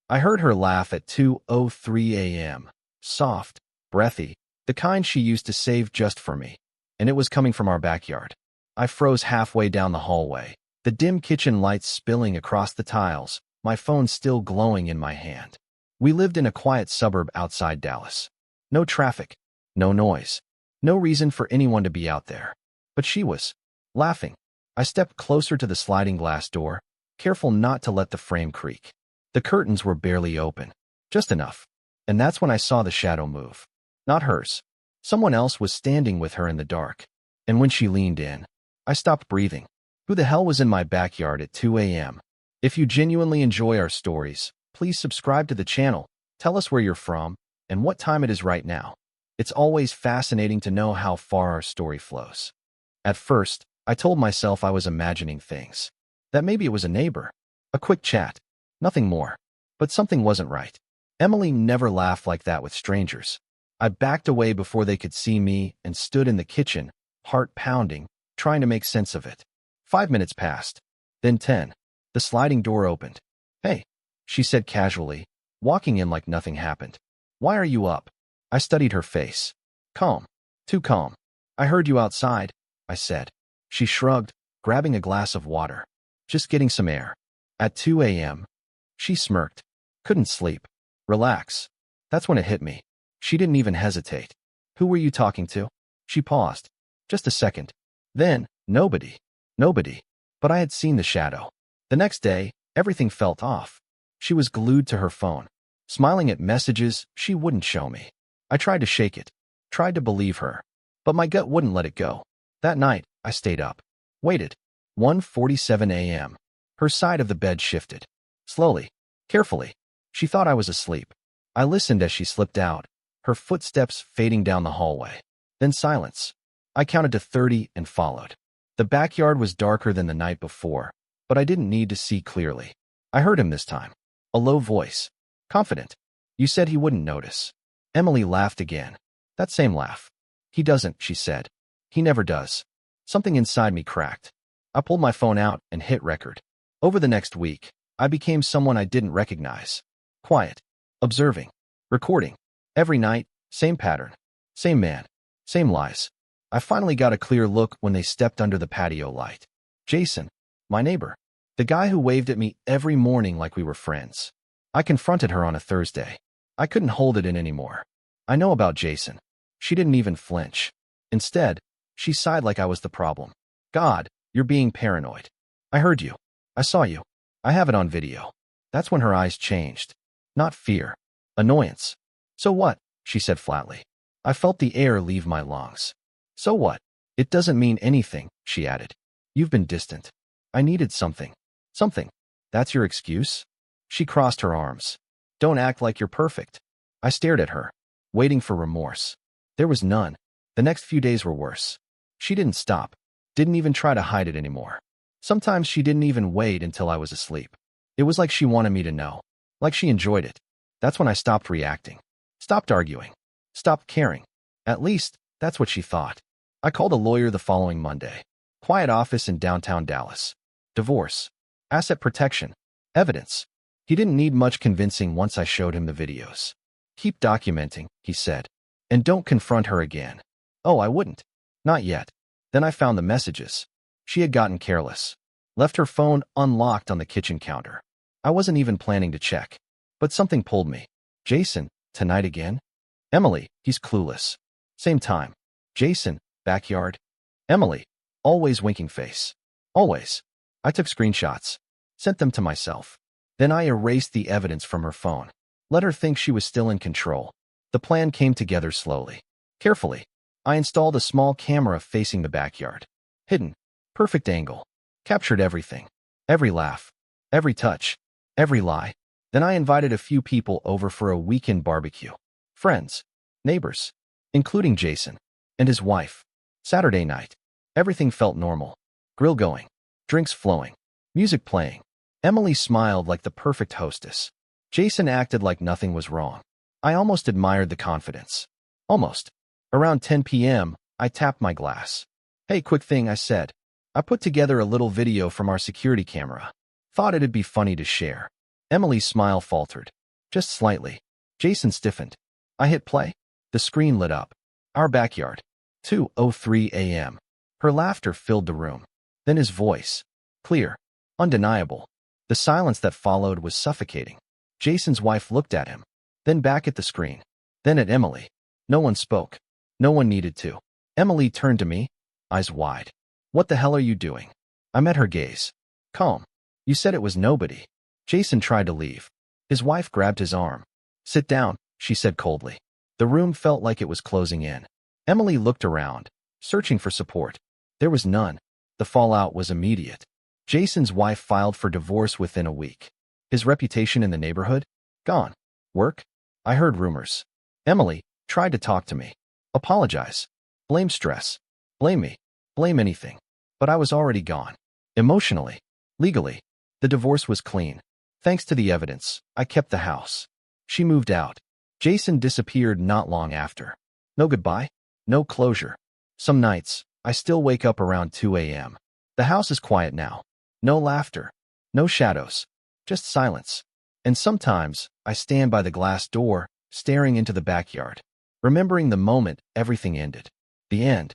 I heard her laugh at 2:03 a.m. Soft, breathy, the kind she used to save just for me. And it was coming from our backyard. I froze halfway down the hallway, the dim kitchen lights spilling across the tiles, my phone still glowing in my hand. We lived in a quiet suburb outside Dallas. No traffic, no noise, no reason for anyone to be out there. But she was laughing. I stepped closer to the sliding glass door, careful not to let the frame creak. The curtains were barely open, just enough. And that's when I saw the shadow move. Not hers. Someone else was standing with her in the dark. And when she leaned in, I stopped breathing. Who the hell was in my backyard at 2 a.m.? If you genuinely enjoy our stories, please subscribe to the channel, tell us where you're from, and what time it is right now. It's always fascinating to know how far our story flows. At first, I told myself I was imagining things. That maybe it was a neighbor. A quick chat. Nothing more. But something wasn't right. Emily never laughed like that with strangers. I backed away before they could see me and stood in the kitchen, heart pounding, trying to make sense of it. 5 minutes passed. Then 10. The sliding door opened. "Hey," she said casually, walking in like nothing happened. "Why are you up?" I studied her face. "Calm. Too calm." "I heard you outside," I said. She shrugged, grabbing a glass of water. "Just getting some air." At 2 a.m. She smirked. "Couldn't sleep." "Relax." That's when it hit me. She didn't even hesitate. "Who were you talking to?" She paused. Just a second. Then, nobody. Nobody. But I had seen the shadow. The next day, everything felt off. She was glued to her phone, smiling at messages she wouldn't show me. I tried to shake it, tried to believe her, but my gut wouldn't let it go. That night, I stayed up. Waited. 1:47 a.m. Her side of the bed shifted. Slowly, carefully. She thought I was asleep. I listened as she slipped out, her footsteps fading down the hallway. Then silence. I counted to 30 and followed. The backyard was darker than the night before, but I didn't need to see clearly. I heard him this time. A low voice. Confident. "You said he wouldn't notice." Emily laughed again. That same laugh. "He doesn't," she said. "He never does." Something inside me cracked. I pulled my phone out and hit record. Over the next week, I became someone I didn't recognize. Quiet. Observing. Recording. Every night, same pattern. Same man. Same lies. I finally got a clear look when they stepped under the patio light. Jason. My neighbor. The guy who waved at me every morning like we were friends. I confronted her on a Thursday. I couldn't hold it in anymore. "I know about Jason." She didn't even flinch. Instead, she sighed like I was the problem. "God, you're being paranoid. I heard you. I saw you. I have it on video." That's when her eyes changed. Not fear. Annoyance. "So what?" she said flatly. I felt the air leave my lungs. "So what? It doesn't mean anything," she added. "You've been distant." I needed something. Something. "That's your excuse?" She crossed her arms. "Don't act like you're perfect." I stared at her, waiting for remorse. There was none. The next few days were worse. She didn't stop. Didn't even try to hide it anymore. Sometimes she didn't even wait until I was asleep. It was like she wanted me to know. Like she enjoyed it. That's when I stopped reacting. Stopped arguing. Stopped caring. At least, that's what she thought. I called a lawyer the following Monday. Quiet office in downtown Dallas. Divorce. Asset protection. Evidence. He didn't need much convincing once I showed him the videos. "Keep documenting," he said. "And don't confront her again." Oh, I wouldn't. Not yet. Then I found the messages. She had gotten careless. Left her phone unlocked on the kitchen counter. I wasn't even planning to check. But something pulled me. Jason, tonight again? Emily, he's clueless. Same time. Jason, backyard. Emily, always winking face. Always. I took screenshots. Sent them to myself. Then I erased the evidence from her phone. Let her think she was still in control. The plan came together slowly. Carefully. I installed a small camera facing the backyard. Hidden. Perfect angle. Captured everything. Every laugh. Every touch. Every lie. Then I invited a few people over for a weekend barbecue. Friends. Neighbors. Including Jason. And his wife. Saturday night. Everything felt normal. Grill going. Drinks flowing. Music playing. Emily smiled like the perfect hostess. Jason acted like nothing was wrong. I almost admired the confidence. Almost. Around 10 p.m., I tapped my glass. "Hey, quick thing," I said. I put together a little video from our security camera. Thought it'd be funny to share. Emily's smile faltered. Just slightly. Jason stiffened. I hit play. The screen lit up. Our backyard. 2:03 a.m. Her laughter filled the room. Then his voice. Clear. Undeniable. The silence that followed was suffocating. Jason's wife looked at him. Then back at the screen. Then at Emily. No one spoke. No one needed to. Emily turned to me, eyes wide. What the hell are you doing? I met her gaze. Calm. You said it was nobody. Jason tried to leave. His wife grabbed his arm. Sit down, she said coldly. The room felt like it was closing in. Emily looked around, searching for support. There was none. The fallout was immediate. Jason's wife filed for divorce within a week. His reputation in the neighborhood? Gone. Work? I heard rumors. Emily tried to talk to me. Apologize. Blame stress. Blame me. Blame anything. But I was already gone. Emotionally. Legally. The divorce was clean. Thanks to the evidence, I kept the house. She moved out. Jason disappeared not long after. No goodbye. No closure. Some nights, I still wake up around 2 a.m. The house is quiet now. No laughter. No shadows. Just silence. And sometimes, I stand by the glass door, staring into the backyard, remembering the moment everything ended. The end.